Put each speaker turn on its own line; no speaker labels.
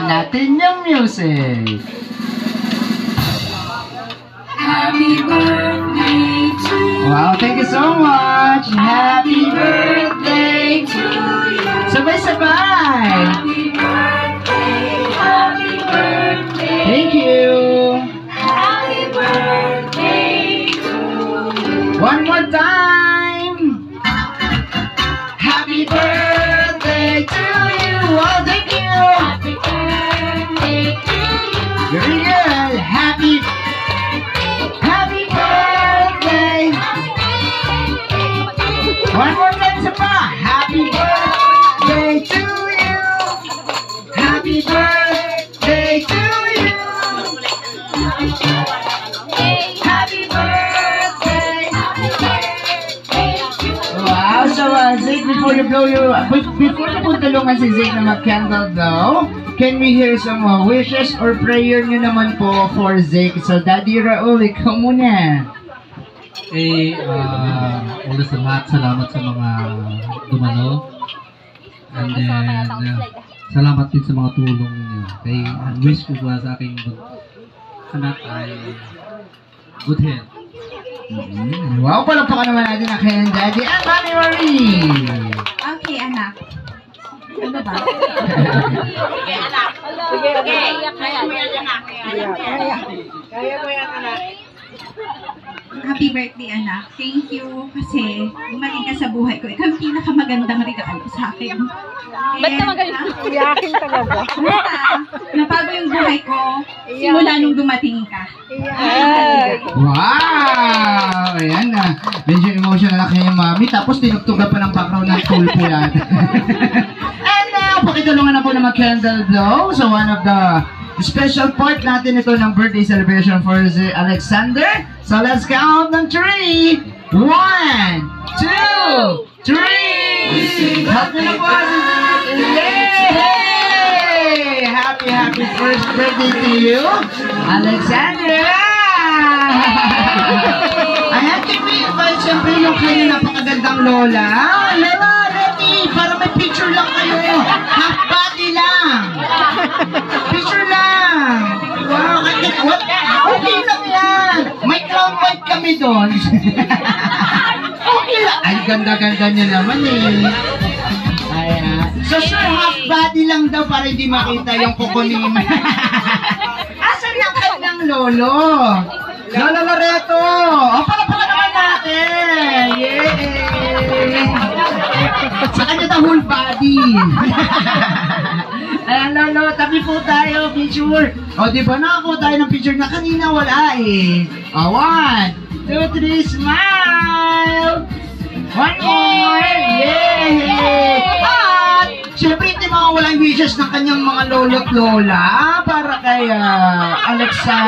naman natin yung music.
Happy birthday to you.
Wow, thank you so much. Happy birthday
to you.
Sabay-sabay.
Happy birthday, happy birthday.
Thank you.
Happy birthday to you.
One more time. Happy birthday to you. Oh, thank you.
Happy birthday to you.
Very good. Happy birthday. One more time sa pa. Happy birthday to you. Happy birthday to you. Happy birthday. Wow, so Zeke, before you tulungan si Zeke na mag-candle daw, can we hear some wishes or prayer nyo naman po for Zeke? So Daddy Raul, ikaw muna.
Una sa lahat, salamat sa mga dumalo. And then, salamat din sa mga tulong niyo. Ang wish ko ba sa aking anak ay good health.
Wow, palakpakan naman natin ang kanyang Daddy at Mami Marie.
Okay, anak. Ano ba?
Sige, anak. Sige, kaya mo yan, anak. Kaya mo yan, anak.
Happy birthday, anak. Thank you kasi dumating ka sa buhay ko. Ikaw yung pinakamagandang regalo sa akin.
Ba't ka magaling?
Iyakin talaga.
Napago yung buhay ko simula nung dumating ka.
Wow! Ayan na. Medyo emotional na kayo, Mami. Tapos tinugtugan pa ng background ng cool po yan. And now, pakitulungan na po na mag-candle daw. So one of the special part natin ito ng birthday celebration for si Alexander. So let's count ng 3. 1, 2, 3. Happy na po! Yay! Happy first birthday to you, Alexander! Ayan, can we invite siyempre yung kayo napakagandang lola? Lola, ready! Para may picture lang kayo. Half body lang. Picture lang. Wow, what? Okay lang yan. May crown white kami doon. Okay lang. Ay, ganda-ganda niya naman eh. Ayan. So, sir, half body lang daw para hindi makita yung kuko ni Asan yung kanyang lolo? Lolo Loreto! O, pala naman natin! Yay! Sa kanya the whole body! Ayan, lolo, tabi po tayo, picture! O, di ba nakakuha tayo ng picture na kanina wala eh? O, 1, 2, 3, smile! One more! Yay! At, syempre, hindi mawawala yung wishes ng kanyang mga lolo't lola para kay Alexa.